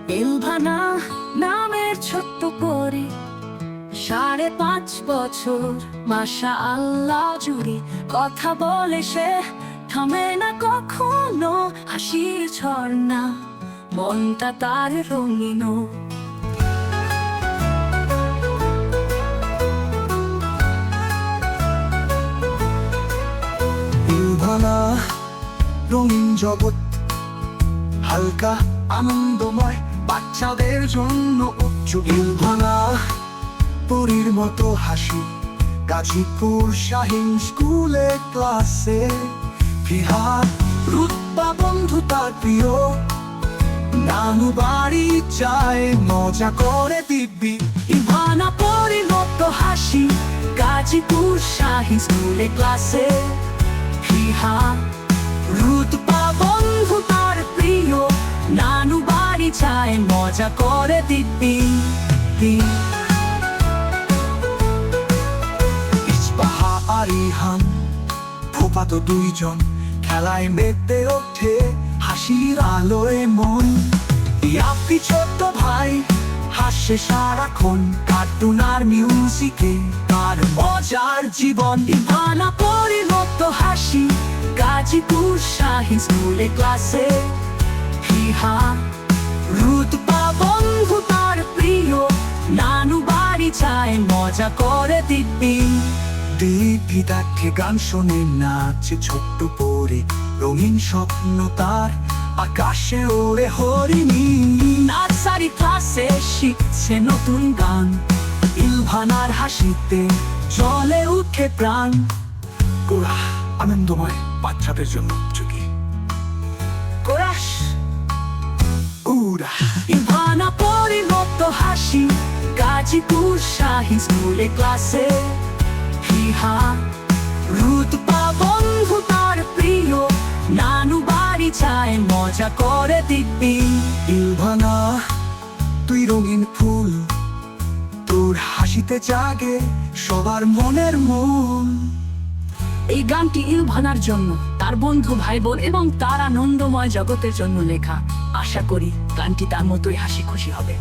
ইলভানা নামের ছোট্ট পরি, 5.5 বছর, মাশা আল্লাহ জুড়ি। কথা বলে সে, থামে না কখনো, হাসির ঝর্ণা, মনটা তার রঙিন। ইলভানা রঙিন জগৎ, হালকা আনন্দময়, বাচ্চাদের জন্য উচ্চ। ইলভানা পরীর মতো হাসি, গাজীপুর শাহীন স্কুলে ক্লাসে। ফিহাদ রুতবা বন্ধু তার প্রিয়, নানু বাড়ি যায় মজা করে দিব্যি। ইলভানা পরীর মতো হাসি, গাজীপুর শাহীন স্কুলে ক্লাসে। ফিহাদ রুতবা বন্ধু তার প্রিয়, নানু বাড়ি যায় মজা করে দিব্যি। ইসবাহা আর ইহান ফুফাতো দুইজন, খেলায় মেতে ওঠে হাসির আলোয় মন। ইয়াফি ছোট্ট ভাই হাসে সারাক্ষণ, কার্টুন আর মিউজিকে তার মজার জীবন। ইলভানা পরীর মতো হাসি, গাজীপুর শাহীন স্কুলে ক্লাসে। ফিহাদ রুতবা বন্ধু তার প্রিয়, নানু বাড়ি যায় মজা করে দিব্যি। দিব্যি দেখে গান শোনে নাচে ছোট্ট পরে, রঙিন স্বপ্ন তার আকাশে ওড়ে হরিণী। নার্সারি ক্লাসে শিখছে নতুন গান, ইলভানার হাসিতে জ্বলে উঠে প্রাণ। ওরা আনন্দময়, বাচ্চাদের জন্য চুকি। কোরাস উড়া ইলভানা পরীর মতো হাসি, গাজীপুর শাহীন স্কুলে ক্লাসে। ফিহাদ রুতবা বন্ধু তার প্রিয়, নানু বাড়ি যায় মজা করে দিব্যি। ইলভানা তুই রঙিন ফুল, তোর হাসিতে জাগে সবার মনের মন। এই গানটি ইলভানার জন্য, তার বন্ধু, ভাই বোন এবং তার আনন্দময় জগতের জন্য লেখা। আশা করি গানটি তার মতোই হাসি খুশি হবে।